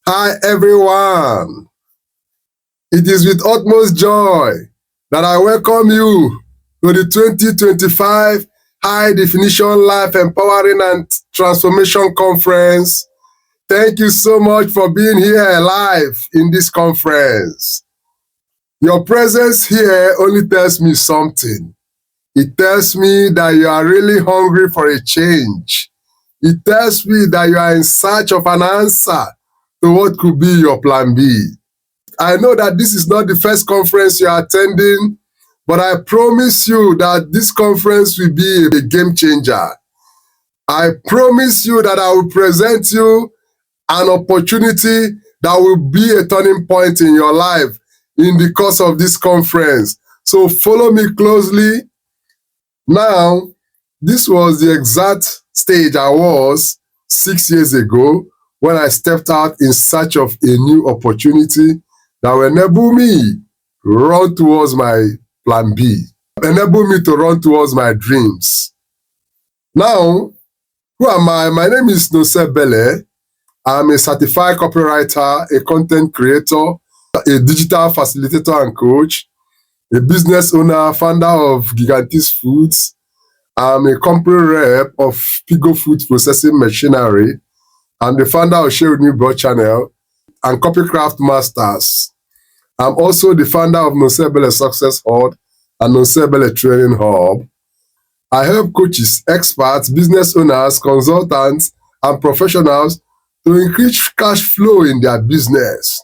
Hi, everyone. It is with utmost joy that I welcome you to the 2025 High Definition Life Empowering and Transformation Conference. Thank you so much for being here live in this conference. Your presence here only tells me something. It tells me that you are really hungry for a change. It tells me that you are in search of an answer to what could be your plan B. I know that this is not the first conference you are attending, but I promise you that this conference will be a game changer. I promise you that I will present you an opportunity that will be a turning point in your life in the course of this conference. So follow me closely. Now, this was the exact stage I was 6 years ago when I stepped out in search of a new opportunity that will enable me to run towards my plan B, enable me to run towards my dreams. Now, who am I? My name is Nonse Bele. I'm a certified copywriter, a content creator, a digital facilitator and coach, a business owner, founder of Gigantis Foods. I'm a company rep of Pigo Food Processing Machinery. I'm the founder of Share With Me Broad Channel and Copycraft Masters. I'm also the founder of Nonse Bele Success Hub and Nonse Bele Training Hub. I help coaches, experts, business owners, consultants, and professionals to increase cash flow in their business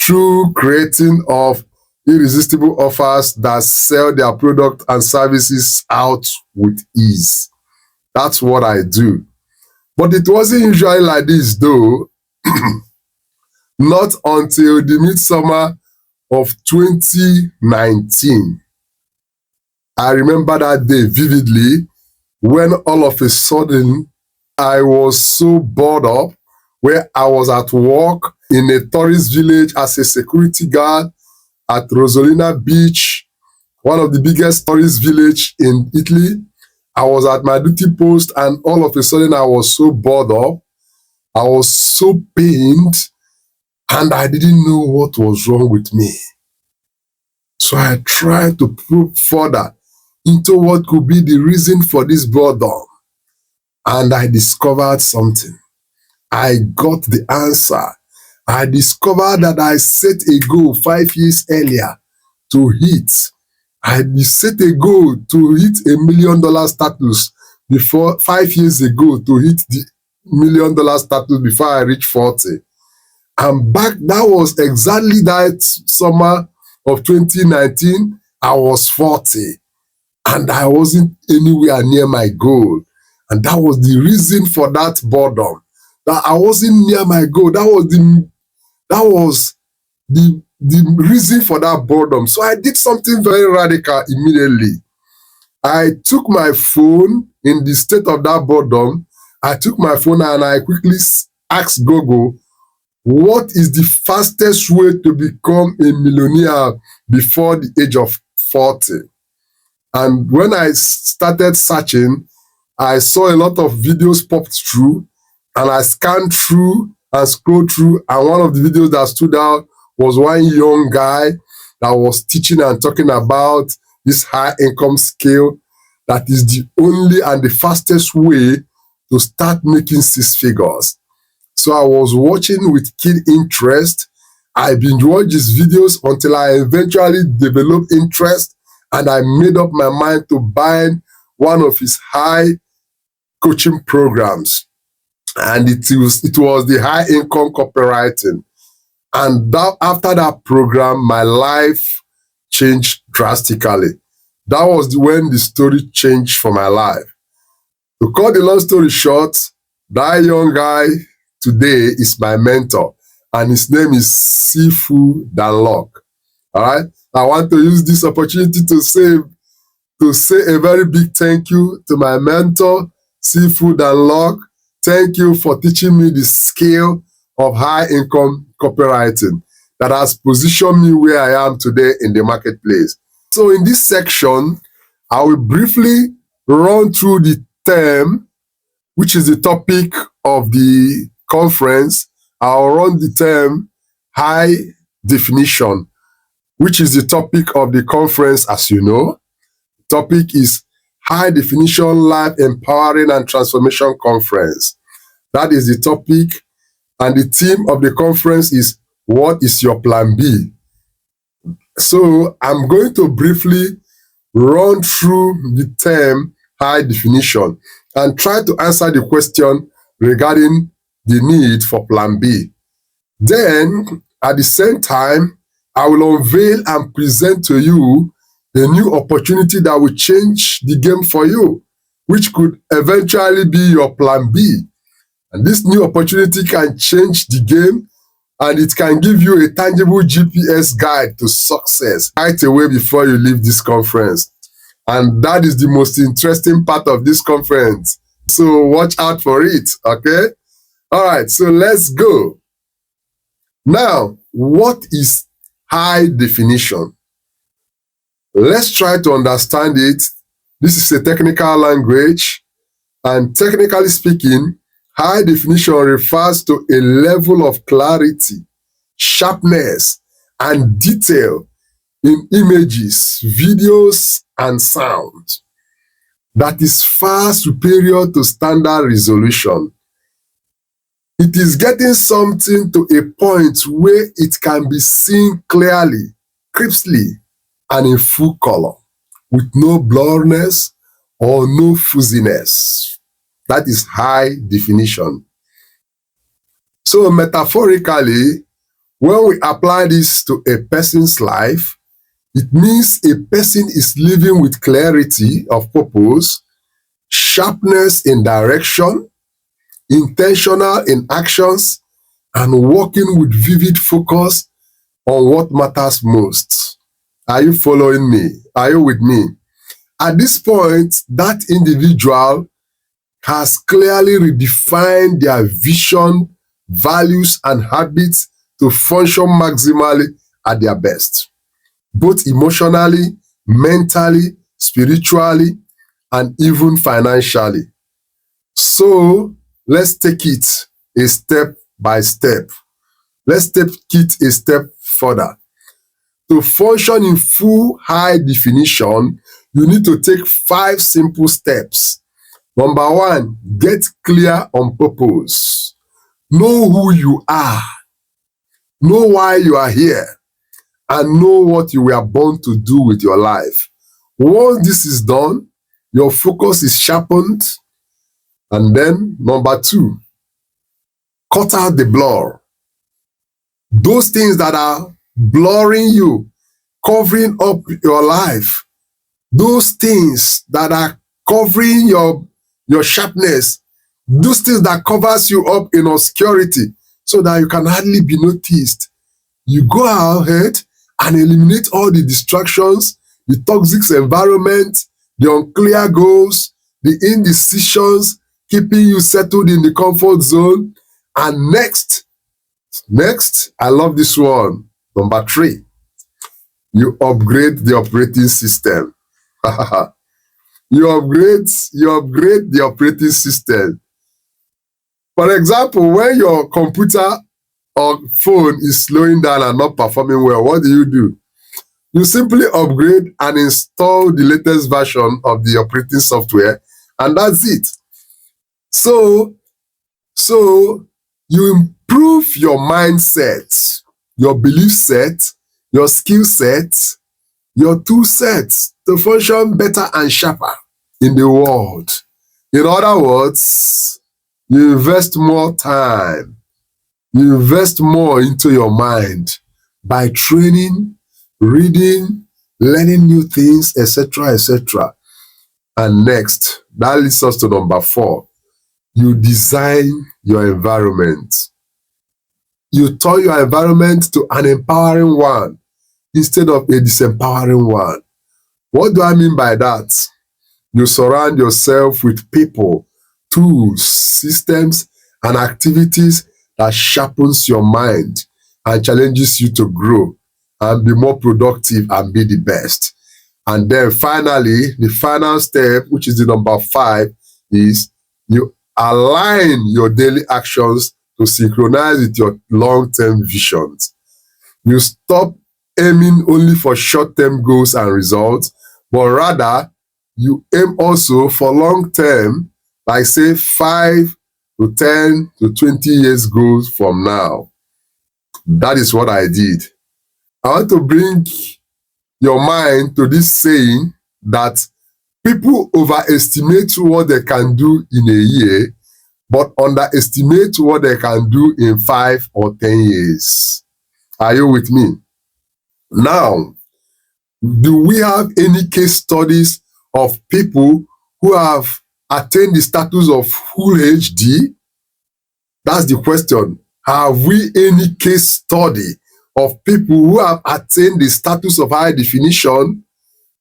through creating of irresistible offers that sell their product and services out with ease. That's what I do. But it wasn't usually like this though. Not until the midsummer of 2019. I remember that day vividly when all of a sudden I was so bored up where I was at work in a tourist village as a security guard at Rosolina Beach, one of the biggest tourist village in Italy. I was at my duty post and all of a sudden I was so bored up. I was so pained and I didn't know what was wrong with me. So I tried to probe further into what could be the reason for this boredom. And I discovered something. I got the answer. I discovered that I set a goal 5 years earlier to hit. I set a goal to hit $1 million status before 5 years ago to hit the $1 million status before I reached 40. And back, that was exactly that summer of 2019, I was 40 and I wasn't anywhere near my goal. And that was the reason for that boredom, that I wasn't near my goal. That was the reason for that boredom. So I did something very radical immediately. I took my phone in the state of that boredom. I took my phone and I quickly asked Google, what is the fastest way to become a millionaire before the age of 40? And when I started searching, I saw a lot of videos popped through and I scanned through and scrolled through. And one of the videos that stood out was one young guy that was teaching and talking about this high income scale that is the only and the fastest way to start making 6 figures. So I was watching with keen interest. I binge watched his videos until I eventually developed interest and I made up my mind to buy one of his high coaching programs. And it was the high income copywriting. And after that program, my life changed drastically. That was when the story changed for my life. To cut the long story short, that young guy today is my mentor, and his name is Sifu Danlock. All right. I want to use this opportunity to say a very big thank you to my mentor, Sifu Danlock. Thank you for teaching me the skill of high income copywriting that has positioned me where I am today in the marketplace. So in this section, I will briefly run through the term, which is the topic of the conference, I'll run the term high definition, which is the topic of the conference, as you know. The topic is High Definition Life Empowering and Transformation Conference. That is the topic, and the theme of the conference is What is your plan B? So I'm going to briefly run through the term high definition and try to answer the question regarding the need for plan B. Then, at the same time, I will unveil and present to you a new opportunity that will change the game for you, which could eventually be your plan B. And this new opportunity can change the game, and it can give you a tangible GPS guide to success right away before you leave this conference. And that is the most interesting part of this conference. So watch out for it, okay? All right, so let's go. Now, what is high definition? Let's try to understand it. This is a technical language, and technically speaking, high definition refers to a level of clarity, sharpness, and detail in images, videos, and sound that is far superior to standard resolution. It is getting something to a point where it can be seen clearly, crisply, and in full color, with no blurriness or no fuzziness. That is high definition. So metaphorically, when we apply this to a person's life, it means a person is living with clarity of purpose, sharpness in direction, intentional in actions, and working with vivid focus on what matters most. Are you following me? Are you with me? At this point, that individual has clearly redefined their vision, values, and habits to function maximally at their best, both emotionally, mentally, spiritually, and even financially. So let's take it a step by step. Let's take it a step further. To function in full high definition, you need to take 5 simple steps. Number 1, get clear on purpose. Know who you are. Know why you are here. And know what you were born to do with your life. Once this is done, your focus is sharpened. And then, number 2, cut out the blur. Those things that are blurring you, covering up your life, those things that are covering your sharpness, those things that covers you up in obscurity so that you can hardly be noticed. You go ahead and eliminate all the distractions, the toxic environment, the unclear goals, the indecisions, keeping you settled in the comfort zone. And next, I love this one, number 3, you upgrade the operating system. You upgrade the operating system. For example, when your computer or phone is slowing down and not performing well, what do? You simply upgrade and install the latest version of the operating software, and that's it. So you improve your mindset, your belief set, your skill set, your tool sets to function better and sharper in the world. In other words, you invest more time, you invest more into your mind by training, reading, learning new things, etc., etc. And next, that leads us to number 4. You design your environment. You turn your environment to an empowering one instead of a disempowering one. What do I mean by that? You surround yourself with people, tools, systems, and activities that sharpens your mind and challenges you to grow and be more productive and be the best. And then finally, the final step, which is the number 5, is you align your daily actions to synchronize with your long-term visions. You stop aiming only for short-term goals and results, but rather you aim also for long-term, like say 5 to 10 to 20 years goals from now. That is what I did. I want to bring your mind to this saying that people overestimate what they can do in a year, but underestimate what they can do in 5 or 10 years. Are you with me? Now, do we have any case studies of people who have attained the status of full HD? That's the question. Have we any case study of people who have attained the status of high definition?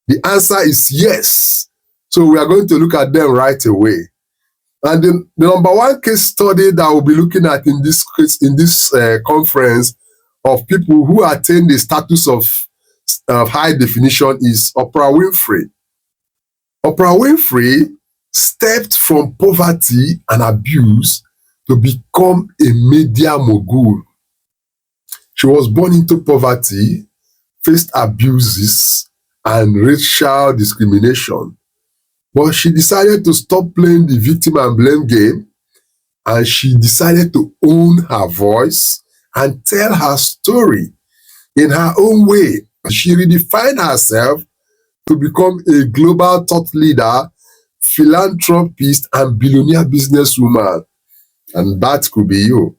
The answer is yes. So we are going to look at them right away. And the number one case study that we'll be looking at in this conference of people who attain the status of high definition is Oprah Winfrey. Oprah Winfrey stepped from poverty and abuse to become a media mogul. She was born into poverty, faced abuses and racial discrimination. But she decided to stop playing the victim and blame game, and she decided to own her voice and tell her story in her own way. She redefined herself to become a global thought leader, philanthropist, and billionaire businesswoman. And that could be you.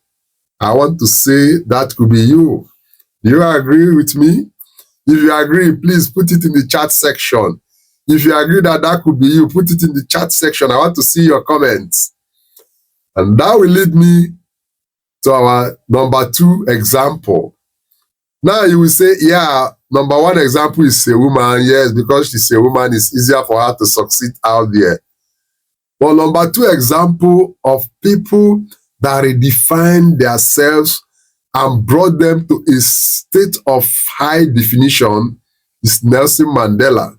I want to say that could be you. Do you agree with me? If you agree, please put it in the chat section. If you agree that that could be you, put it in the chat section. I want to see your comments. And that will lead me to our number 2 example. Now you will say, yeah, number 1 example is a woman. Yes, because she's a woman, it's easier for her to succeed out there. But number 2 example of people that redefine themselves and brought them to a state of high definition is Nelson Mandela.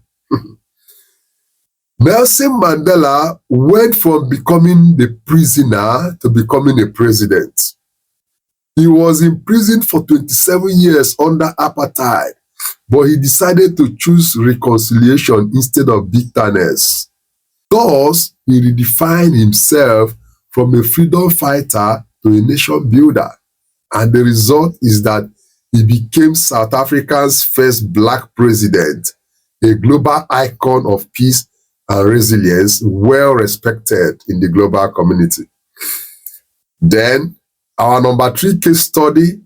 Nelson Mandela went from becoming the prisoner to becoming a president. He was imprisoned for 27 years under apartheid, but he decided to choose reconciliation instead of bitterness. Thus, he redefined himself from a freedom fighter to a nation builder. And the result is that he became South Africa's first Black president, a global icon of peace and resilience, well respected in the global community. Then, our number 3 case study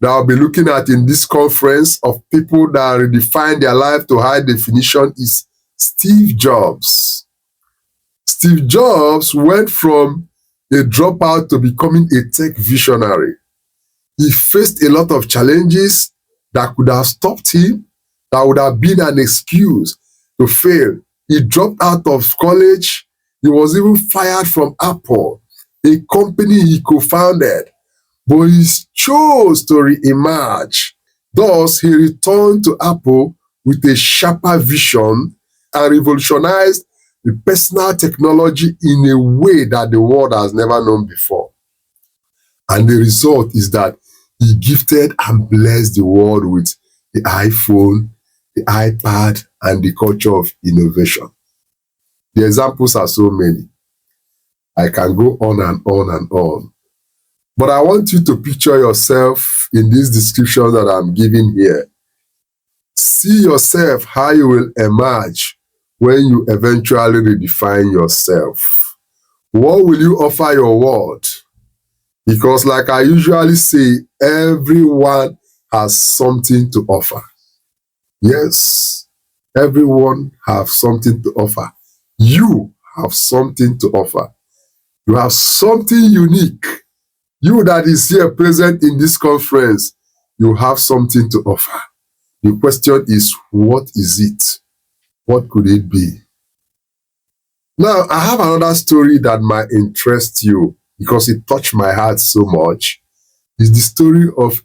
that I'll be looking at in this conference of people that redefine their life to high definition is Steve Jobs. Steve Jobs went from a dropout to becoming a tech visionary. He faced a lot of challenges that could have stopped him, that would have been an excuse to fail. He dropped out of college. He was even fired from Apple, a company he co-founded. But he chose to re-emerge. Thus, he returned to Apple with a sharper vision and revolutionized the personal technology in a way that the world has never known before. And the result is that he gifted and blessed the world with the iPhone, the iPad, and the culture of innovation. The examples are so many. I can go on and on and on. But I want you to picture yourself in this description that I'm giving here. See yourself how you will emerge when you eventually redefine yourself. What will you offer your world? Because like I usually say, everyone has something to offer. Yes, everyone has something to offer. You have something to offer. You have something unique. You that is here present in this conference, you have something to offer. The question is, what is it? What could it be? Now, I have another story that might interest you because it touched my heart so much. It's the story of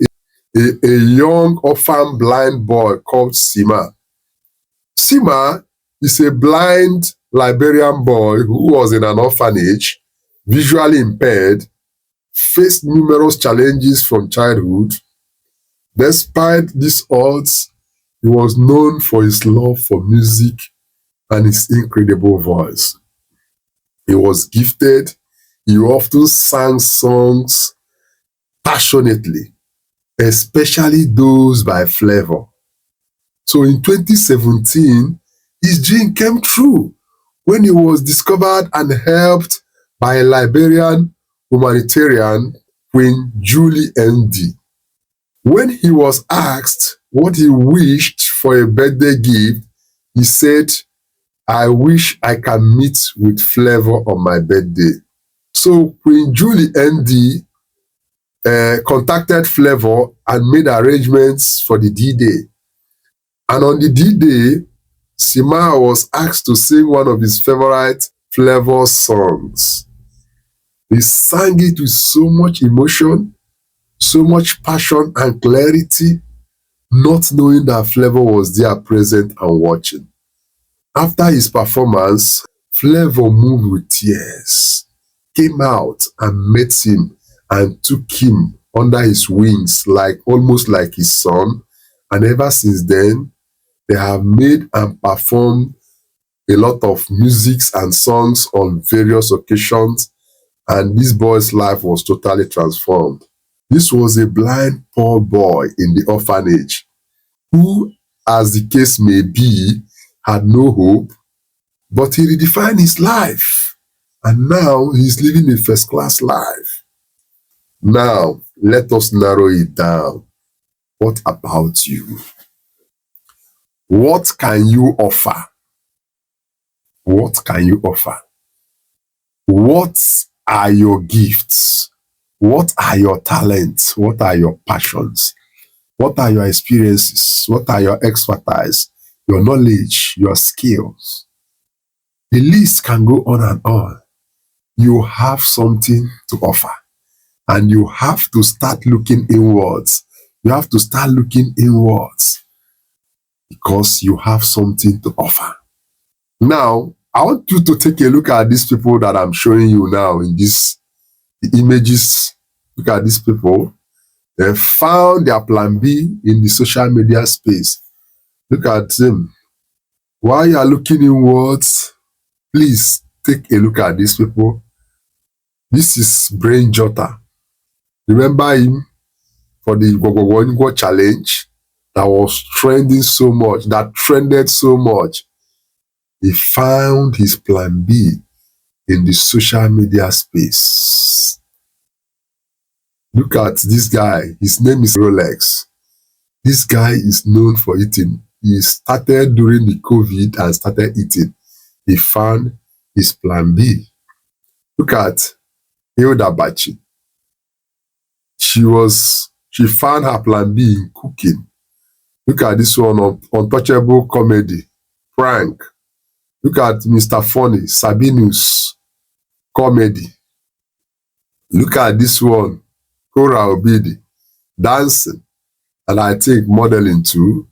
a young orphan blind boy called Sima. Sima is a blind Liberian boy who was in an orphanage, visually impaired, faced numerous challenges from childhood. Despite these odds, he was known for his love for music and his incredible voice. He was gifted. He often sang songs passionately, especially those by Flavour. So in 2017, his dream came true when he was discovered and helped by a Liberian humanitarian, Queen Julie ND. When he was asked what he wished for a birthday gift, he said, "I wish I can meet with Flavour on my birthday." So Queen Julie ND contacted Flavour and made arrangements for the D-Day. And on the D-Day, Sima was asked to sing one of his favorite Flavour songs. He sang it with so much emotion, so much passion and clarity, not knowing that Flavour was there present and watching. After his performance, Flavour, moved with tears, came out and met him and took him under his wings, almost like his son. And ever since then, they have made and performed a lot of musics and songs on various occasions, and this boy's life was totally transformed. This was a blind, poor boy in the orphanage who, as the case may be, had no hope, but he redefined his life, and now he's living a first-class life. Now, let us narrow it down. What about you? What can you offer? What can you offer? What are your gifts? What are your talents? What are your passions? What are your experiences? What are your expertise, your knowledge, your skills? The list can go on and on. You have something to offer, and you have to start looking inwards. You have to start looking inwards because you have something to offer. Now, I want you to take a look at these people that I'm showing you now in the images. Look at these people. They found their plan B in the social media space. Look at them. While you are looking inwards, please take a look at these people. This is Brain Jotter. Remember him for the Gogo challenge that was trending so much, that trended so much. He found his plan B in the social media space. Look at this guy. His name is Rolex. This guy is known for eating. He started during the COVID and started eating. He found his plan B. Look at Hilda Baci. She found her plan B in cooking. Look at this one, Untouchable Comedy, prank. Look at Mr. Funny, Sabinus, comedy. Look at this one, Kora Obidi, dancing, and I think modeling too.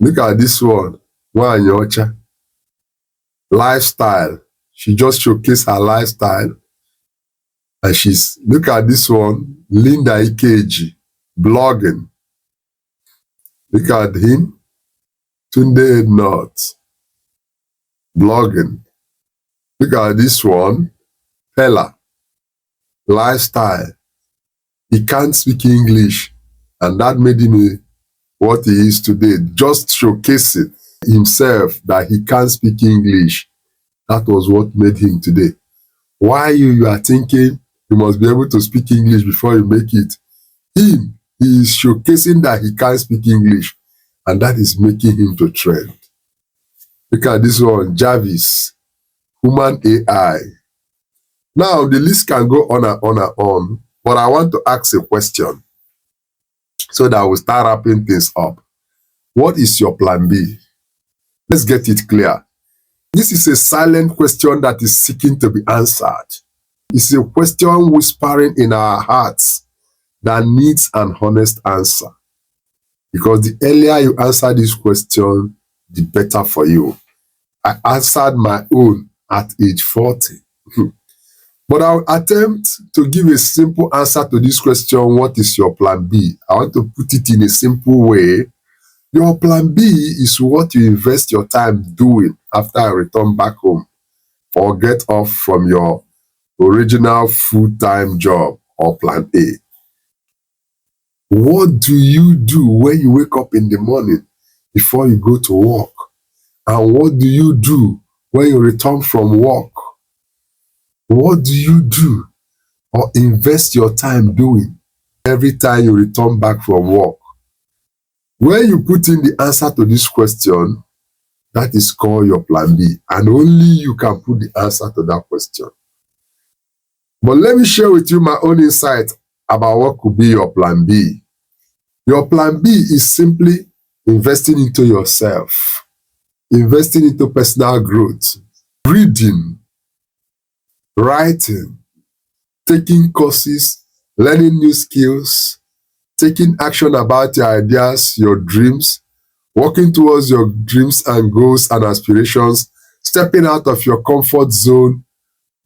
Look at this one, Wanyocha, lifestyle. She just showcased her lifestyle. And look at this one, Linda Ikeji, blogging. Look at him, Tunde Ednot, blogging. Look at this one, Pella, lifestyle. He can't speak English, and that made him what he is today. Just showcasing himself that he can't speak English. That was what made him today. Why you are thinking you must be able to speak English before you make it? He is showcasing that he can't speak English, and that is making him to trend. Look at this one, Jarvis, human AI. Now, the list can go on and on and on, but I want to ask a question so that we'll start wrapping things up. What is your plan B? Let's get it clear. This is a silent question that is seeking to be answered. It's a question whispering in our hearts that needs an honest answer. Because the earlier you answer this question, the better for you. I answered my own at age 40. But I'll attempt to give a simple answer to this question, what is your plan B? I want to put it in a simple way. Your plan B is what you invest your time doing after I return back home or get off from your original full-time job or plan A. What do you do when you wake up in the morning before you go to work? And what do you do when you return from work? What do you do or invest your time doing every time you return back from work? When you put in the answer to this question, that is called your plan B, and only you can put the answer to that question. But let me share with you my own insight about what could be your plan B. Your plan B is simply investing into yourself, investing into personal growth, reading, writing, taking courses, learning new skills, taking action about your ideas, your dreams, working towards your dreams and goals and aspirations, stepping out of your comfort zone,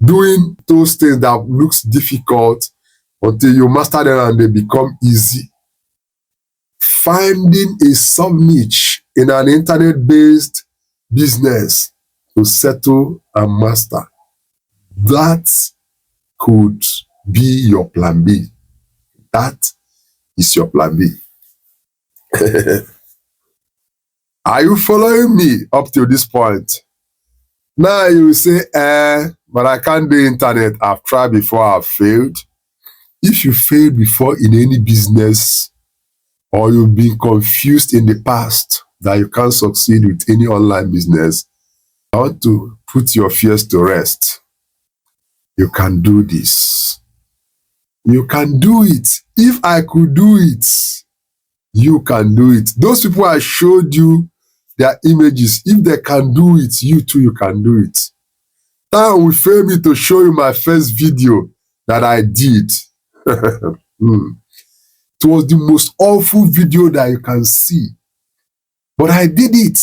doing those things that looks difficult until you master them and they become easy. Finding a sub-niche in an internet-based business to settle and master. That could be your plan B. That is your plan B. Are you following me up to this point? Now you will say, but I can't do internet. I've tried before, I've failed. If you failed before in any business, or you've been confused in the past that you can't succeed with any online business, I want to put your fears to rest. You can do this. You can do it. If I could do it, you can do it. Those people I showed you their images, if they can do it, you too, you can do it. Now will fail me to show you my first video that I did. It was the most awful video that you can see. But I did it.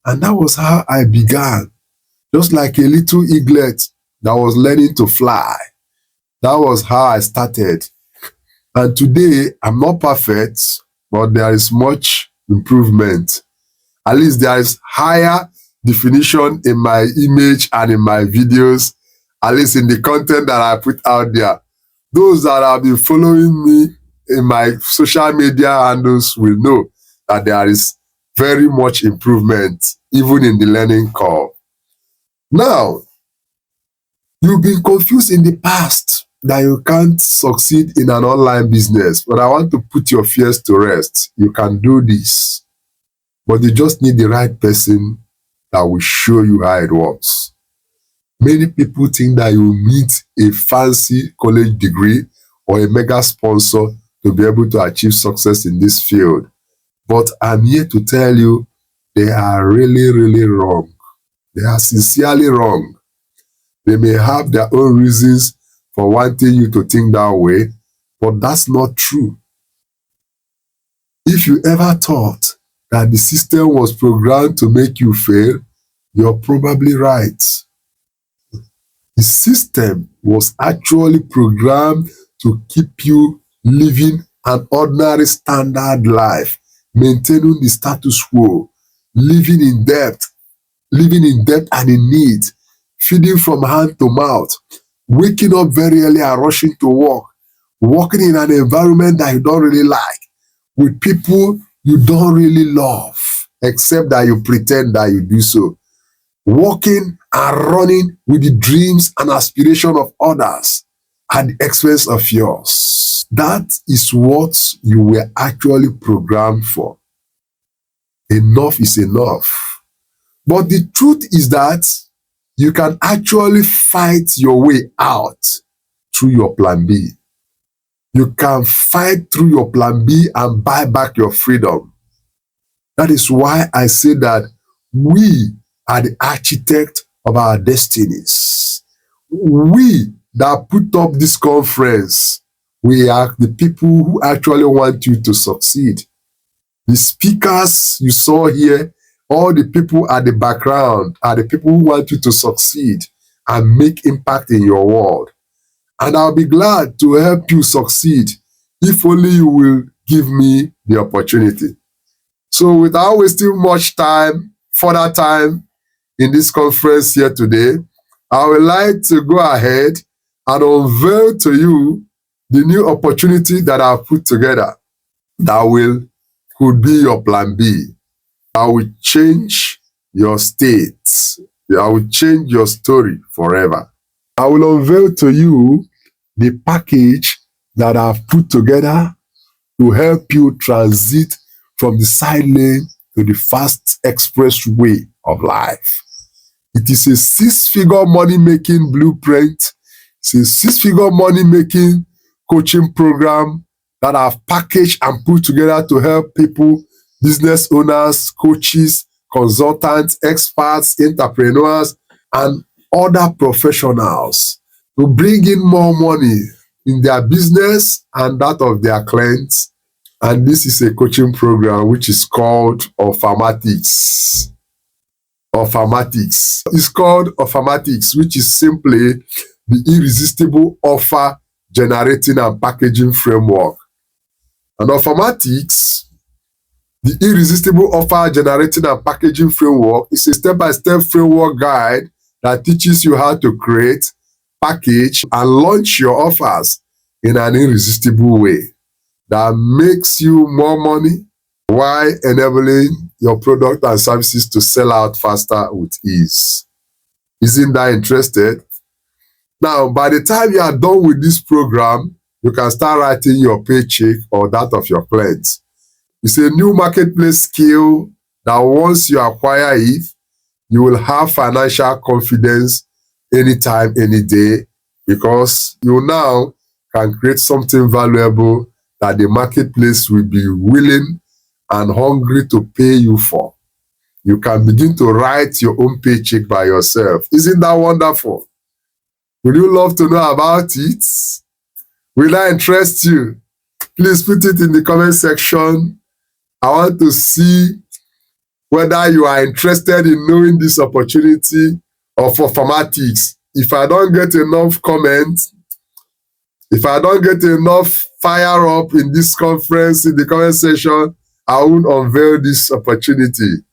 And that was how I began. Just like a little eaglet that was learning to fly. That was how I started. And today, I'm not perfect, but there is much improvement. At least there is higher definition in my image and in my videos, at least in the content that I put out there. Those that have been following me in my social media handles will know that there is very much improvement, even in the learning curve. Now, you've been confused in the past that you can't succeed in an online business, but I want to put your fears to rest. You can do this, but you just need the right person that will show you how it works. Many people think that you need a fancy college degree or a mega sponsor to be able to achieve success in this field. But I'm here to tell you, they are really, really wrong. They are sincerely wrong. They may have their own reasons for wanting you to think that way, but that's not true. If you ever thought that the system was programmed to make you fail, you're probably right. The system was actually programmed to keep you living an ordinary standard life, maintaining the status quo, living in debt and in need, feeding from hand to mouth, waking up very early and rushing to work, working in an environment that you don't really like, with people you don't really love, except that you pretend that you do so. Walking and running with the dreams and aspiration of others at the expense of yours. That is what you were actually programmed for. Enough is enough. But the truth is that you can actually fight your way out through your plan B. You can fight through your plan B and buy back your freedom. That is why I say that we are the architect of our destinies. We that put up this conference, we are the people who actually want you to succeed. The speakers you saw here, all the people at the background are the people who want you to succeed and make impact in your world. and I'll be glad to help you succeed if only you will give me the opportunity. So without wasting much time, further time in this conference here today, I would like to go ahead and unveil to you the new opportunity that I've put together that could be your plan B. I will change your state. I will change your story forever. I will unveil to you the package that I've put together to help you transit from the side lane to the fast expressway of life. It is a 6-figure money-making blueprint. It's a 6-figure money-making coaching program that I've packaged and put together to help people, business owners, coaches, consultants, experts, entrepreneurs, and other professionals to bring in more money in their business and that of their clients. And this is a coaching program which is called Offermatics. Offermatics. It's called Offermatics, which is simply the irresistible offer generating and packaging framework. And Offermatics, the irresistible offer generating and packaging framework, is a step-by-step framework guide that teaches you how to create, package, and launch your offers in an irresistible way that makes you more money while enabling your product and services to sell out faster with ease. Isn't that interesting? Now, by the time you are done with this program, you can start writing your paycheck or that of your clients. It's a new marketplace skill that once you acquire it, you will have financial confidence anytime, any day, because you now can create something valuable that the marketplace will be willing and hungry to pay you for. You can begin to write your own paycheck by yourself. Isn't that wonderful? Would you love to know about it? Will that interest you? Please put it in the comment section. I want to see whether you are interested in knowing this opportunity of Offermatics. If I don't get enough comments, if I don't get enough fire up in this conference, in the comment section, I won't unveil this opportunity.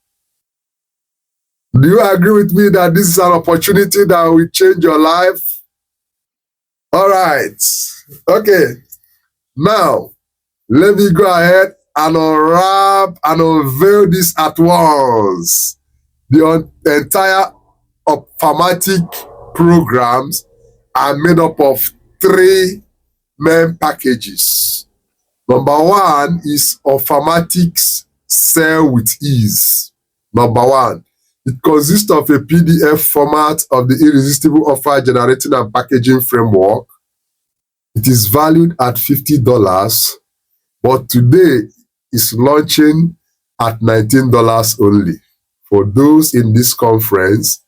Do you agree with me that this is an opportunity that will change your life? All right. Okay. Now, let me go ahead and unwrap and unveil this at once. The entire Offermatic programs are made up of 3 main packages. Number 1 is Offermatics Sell with Ease. Number 1, it consists of a PDF format of the Irresistible Offer Generating and Packaging Framework. It is valued at $50, but today it's launching at $19 only. For those in this conference,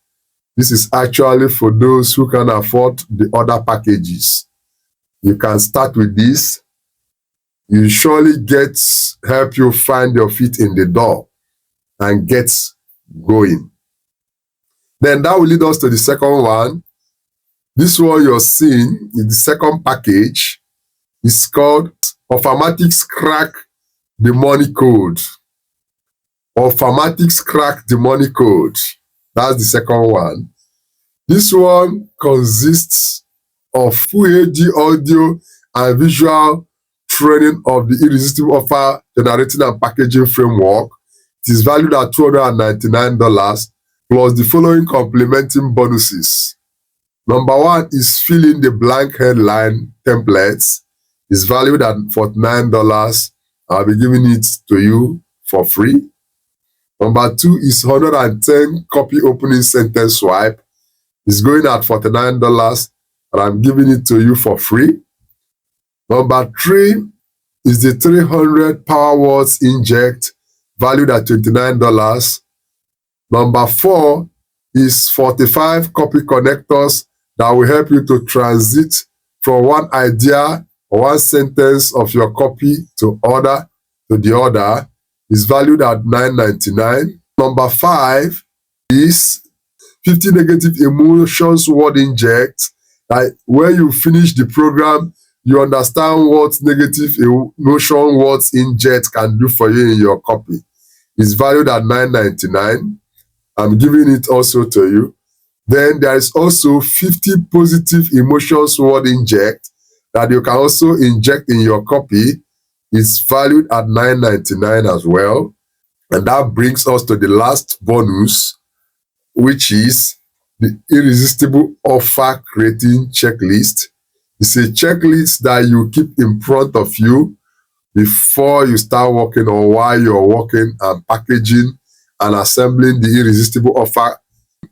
this is actually for those who can afford the other packages. You can start with this. You surely help you find your feet in the door and get going. Then that will lead us to the second one. This one you're seeing is the second package. It's called Offermatics Crack the Money Code. Offermatics Crack the Money Code. That's the second one. This one consists of full HD audio and visual training of the Irresistible Offer Generating and Packaging Framework. It is valued at $299 plus the following complementing bonuses. Number 1 is fill in the blank headline templates. It's valued at $49. I'll be giving it to you for free. Number 2 is 110 copy opening sentence swipe. It's going at $49 and I'm giving it to you for free. Number 3 is the 300 power words inject valued at $29. Number 4 is 45 copy connectors that will help you to transit from one idea or one sentence of your copy to the other. Is valued at $9.99. Number 5 is 50 negative emotions word inject Like when you finish the program, you understand what negative emotion words inject can do for you in your copy. It's valued at $9.99. I'm giving it also to you. Then there is also 50 positive emotions word inject that you can also inject in your copy. It's valued at $9.99 as well. And that brings us to the last bonus, which is the irresistible offer creating checklist. It's a checklist that you keep in front of you before you start working or while you're working and packaging and assembling the irresistible offer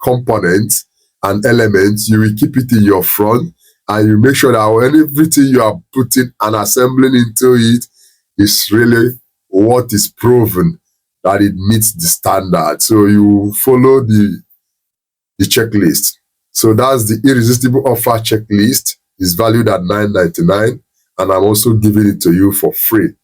components and elements. You will keep it in your front and you make sure that when everything you are putting and assembling into it is really what is proven that it meets the standard. So you follow the checklist. So that's the irresistible offer checklist. It's valued at $9.99 and I'm also giving it to you for free.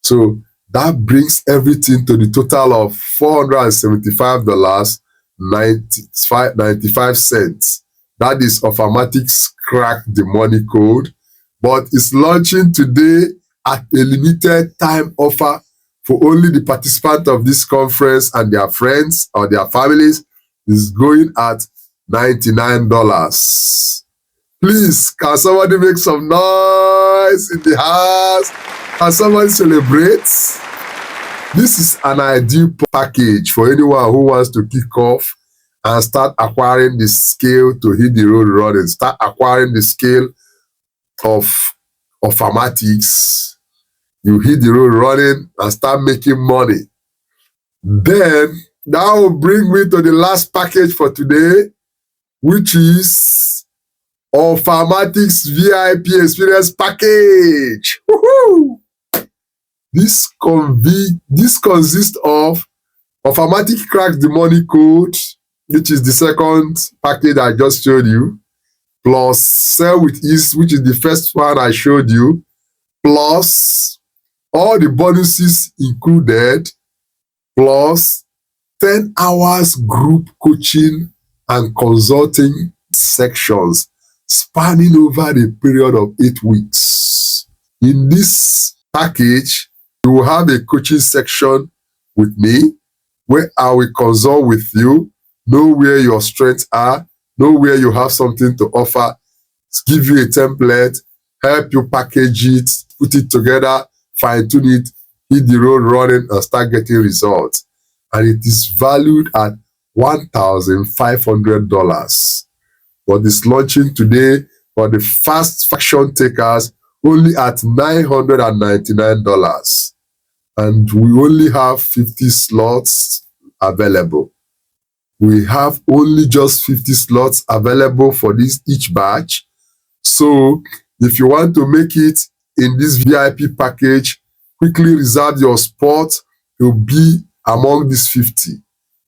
So that brings everything to the total of $475.95. That is Offermatics Crack the Money code, but it's launching today at a limited time offer for only the participants of this conference and their friends or their families. Is going at $99. Please, can somebody make some noise in the house? Can somebody celebrate? This is an ideal package for anyone who wants to kick off and start acquiring the skill to hit the road running, start acquiring the skill of Offermatics. You hit the road running and start making money. Then that will bring me to the last package for today, which is Offermatics VIP Experience Package. Woohoo! This consists of Offermatics Crack the Money code, which is the second package I just showed you, plus Sell with Ease, which is the first one I showed you, plus all the bonuses included, plus 10 hours group coaching and consulting sections spanning over the period of 8 weeks. In this package, you will have a coaching section with me where I will consult with you, know where your strengths are, know where you have something to offer, give you a template, help you package it, put it together, fine-tune it, hit the road running, and start getting results. And it is valued at $1,500. But it's launching today for the fast faction takers only at $999. And we only have 50 slots available. We have only just 50 slots available for this each batch. So if you want to make it in this VIP package, quickly reserve your spot. You'll be among these 50.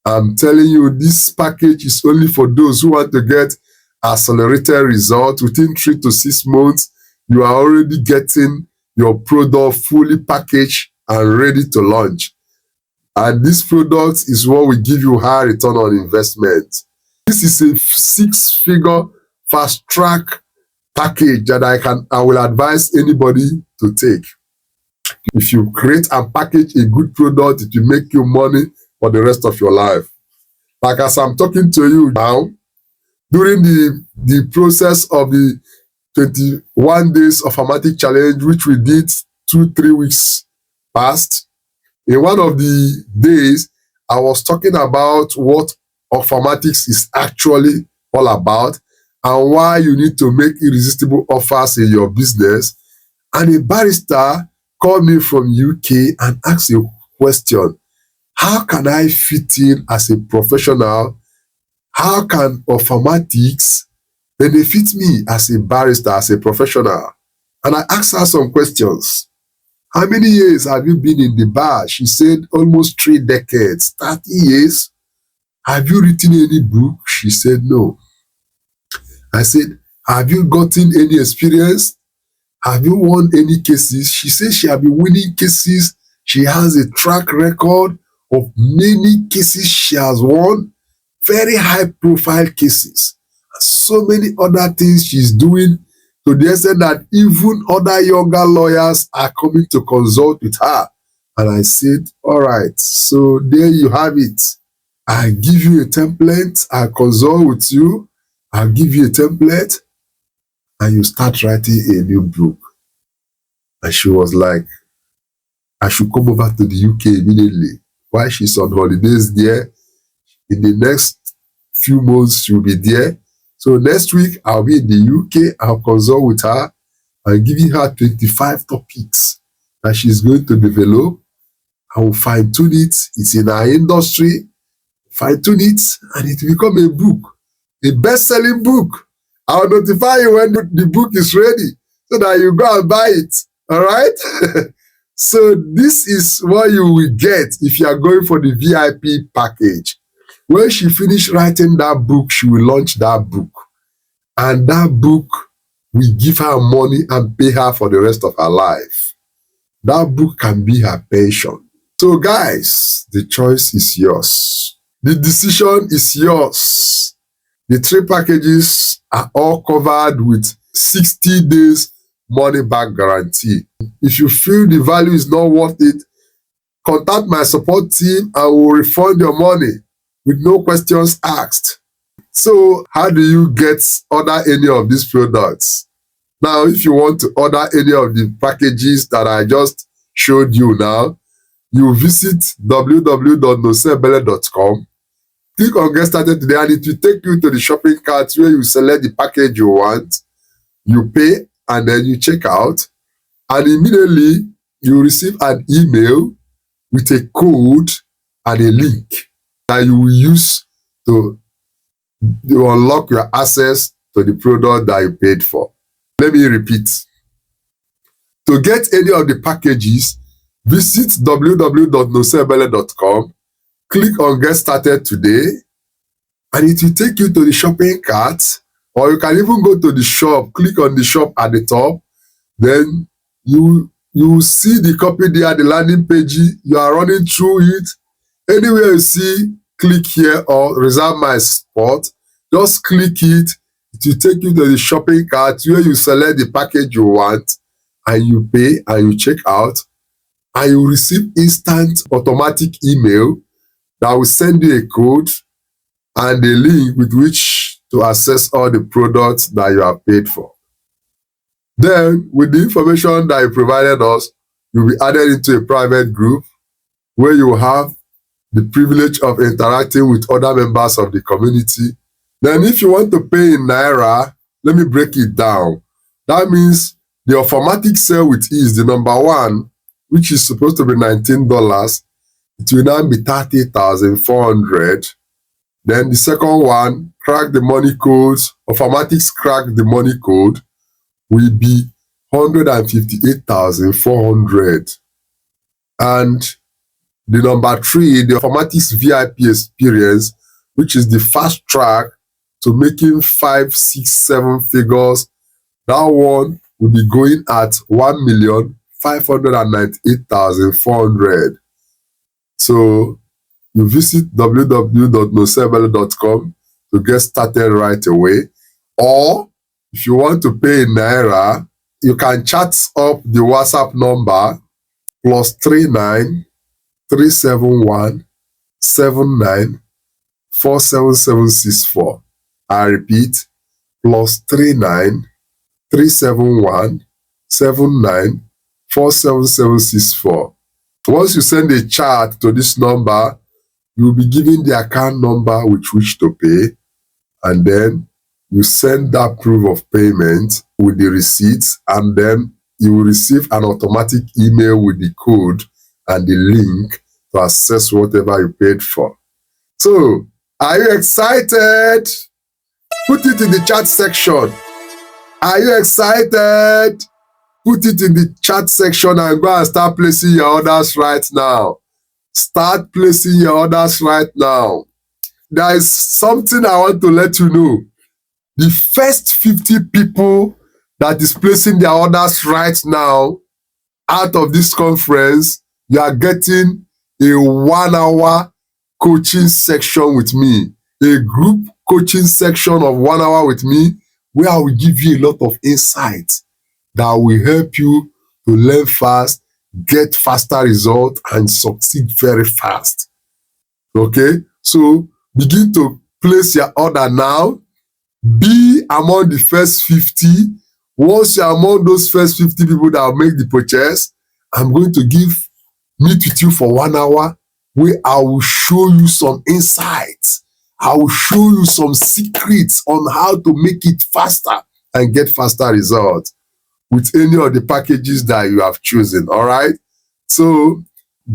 I'm telling you, this package is only for those who want to get accelerated results. Within 3 to 6 months, you are already getting your product fully packaged and ready to launch. And this product is what will give you high return on investment. This is a 6-figure fast track package that I will advise anybody to take. If you create and package a good product, it will make you money for the rest of your life. Like as I'm talking to you now, during the process of the 21 days of Offermatics challenge, which we did 2-3 weeks past, in one of the days, I was talking about what Offermatics is actually all about and why you need to make irresistible offers in your business. And a barrister called me from UK and asked a question. How can I fit in as a professional? How can Offermatics benefit me as a barrister, as a professional? And I asked her some questions. How many years have you been in the bar? She said almost 3 decades, 30 years. Have you written any book? She said no. I said, have you gotten any experience? Have you won any cases? She said she has been winning cases. She has a track record of many cases she has won, very high profile cases. So many other things she's doing, to the extent that even other younger lawyers are coming to consult with her. And I said, all right, so there you have it. I give you a template, I consult with you, I'll give you a template, and you start writing a new book. And she was like, I should come over to the UK immediately. While she's on holidays there, in the next few months, she'll be there. So next week, I'll be in the UK, I'll consult with her, I'm giving her 25 topics that she's going to develop. I will fine-tune it. It's in our industry. Fine-tune it, and it will become a book, a best-selling book. I'll notify you when the book is ready so that you go and buy it. All right? So this is what you will get if you are going for the VIP package. When she finished writing that book, she will launch that book. And that book will give her money and pay her for the rest of her life. That book can be her pension. So guys, the choice is yours. The decision is yours. The 3 packages are all covered with 60 days money back guarantee. If you feel the value is not worth it, contact my support team and we'll refund your money with no questions asked. So how do you order any of these products? Now, if you want to order any of the packages that I just showed you now, you visit www.nosebele.com, click on Get Started Today, and it will take you to the shopping cart where you select the package you want, you pay, and then you check out, and immediately you receive an email with a code and a link that you will use to unlock your access to the product that you paid for. Let me repeat. To get any of the packages, visit www.nosebele.com, click on Get Started Today, and it will take you to the shopping cart, or you can even go to the shop, click on the shop at the top, then you will see the copy there, the landing page, you are running through it. Anywhere you see, click here or reserve my spot, just click it. It will take you to the shopping cart where you select the package you want, and you pay and you check out, and you receive instant automatic email that will send you a code and a link with which to access all the products that you have paid for. Then, with the information that you provided us, you'll be added into a private group where you will have the privilege of interacting with other members of the community. Then, if you want to pay in Naira, let me break it down. That means the automatic sell with ease, the number 1, which is supposed to be $19, it will now be 30,400. Then the second one, crack the money codes, automatics crack the money code, will be 158,400. And the number 3, the automatics VIP experience, which is the fast track to making 5, 6, 7 figures, that one will be going at 1,598,400. So you visit www.nosebele.com to get started right away. Or if you want to pay in Naira, you can chat up the WhatsApp number +39 371 79 47764. I repeat, +39 371 79 47764. Once you send a chat to this number, you'll be given the account number with which to pay, and then you send that proof of payment with the receipts, and then you will receive an automatic email with the code and the link to access whatever you paid for. So, are you excited? Put it in the chat section. Are you excited? Put it in the chat section and go and start placing your orders right now. Start placing your orders right now. There is something I want to let you know. The first 50 people that is placing their orders right now out of this conference, you are getting a 1-hour coaching section with me, a group coaching section of 1 hour with me, where I will give you a lot of insights that will help you to learn fast, get faster results, and succeed very fast. Okay? So begin to place your order now. Be among the first 50. Once you're among those first 50 people that will make the purchase, I'm going to meet with you for 1 hour, where I will show you some insights. I will show you some secrets on how to make it faster and get faster results with any of the packages that you have chosen. All right? So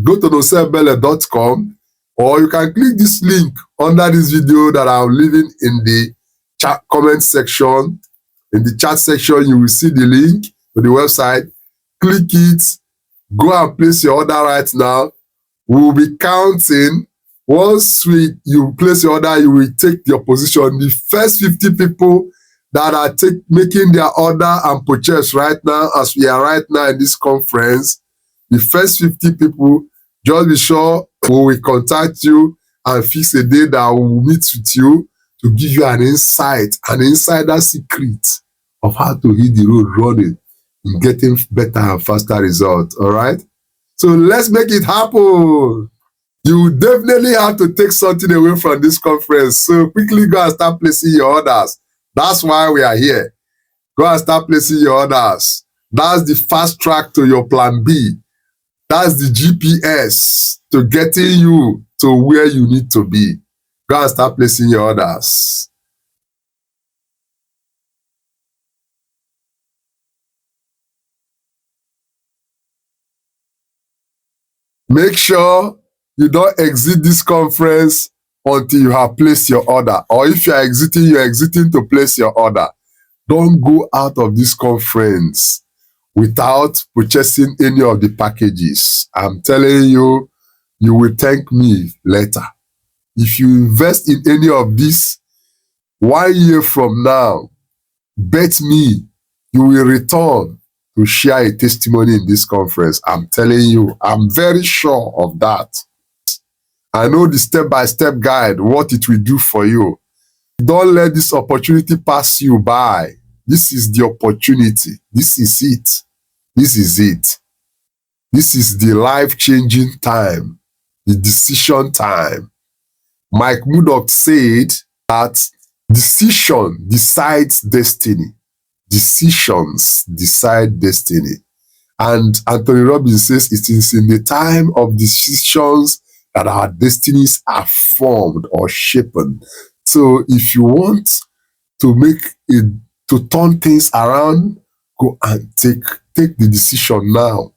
go to nosebele.com, or you can click this link under this video that I'm leaving in the chat comment section. In the chat section, you will see the link to the website. Click it. Go and place your order right now. We will be counting. Once you place your order, you will take your position. The first 50 people that are making their order and purchase right now, as we are right now in this conference, the first 50 people, just be sure we will contact you and fix a day that we will meet with you to give you an insight, an insider secret of how to hit the road running in getting better and faster results. All right? So let's make it happen. You definitely have to take something away from this conference. So quickly go and start placing your orders. That's why we are here. Go and start placing your orders. That's the fast track to your plan B. That's the GPS to getting you to where you need to be. Go and start placing your orders. Make sure you don't exit this conference until you have placed your order. Or if you're exiting to place your order. Don't go out of this conference without purchasing any of the packages. I'm telling you, you will thank me later. If you invest in any of this 1 year from now, bet me you will return to share a testimony in this conference. I'm telling you, I'm very sure of that. I know the step-by-step guide, what it will do for you. Don't let this opportunity pass you by. This is the opportunity. This is it. This is it. This is the life-changing time, the decision time. Mike Murdock said that decision decides destiny. Decisions decide destiny. And Anthony Robbins says it is in the time of decisions that our destinies are formed or shaped. So if you want to turn things around, go and take the decision now.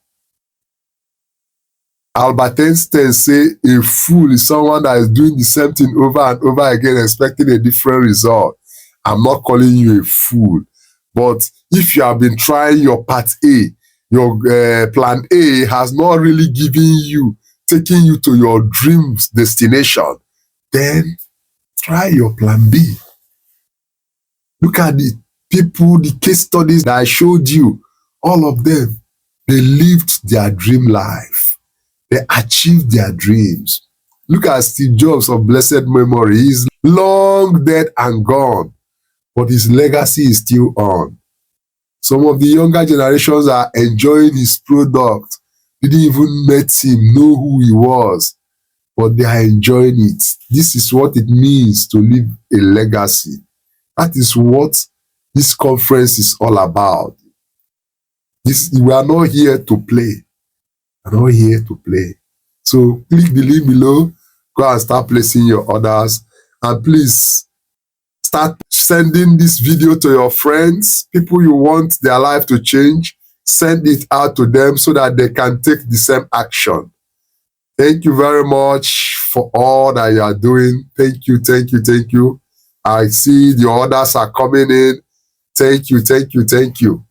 Albert Einstein say a fool is someone that is doing the same thing over and over again, expecting a different result. I'm not calling you a fool. But if you have been trying your part A, your plan A has not really taken you to your dreams destination, then try your plan B. Look at the people, the case studies that I showed you. All of them, they lived their dream life. They achieved their dreams. Look at Steve Jobs of blessed memory. He's long dead and gone, but his legacy is still on. Some of the younger generations are enjoying his product. Didn't even met him, know who he was, but they are enjoying it. This is what it means to leave a legacy. That is what this conference is all about. We are not here to play. We are not here to play. So click the link below, go and start placing your orders, and please start sending this video to your friends, people you want their life to change. Send it out to them so that they can take the same action. Thank you very much for all that you are doing. Thank you, thank you, thank you. I see the orders are coming in. Thank you, thank you, thank you.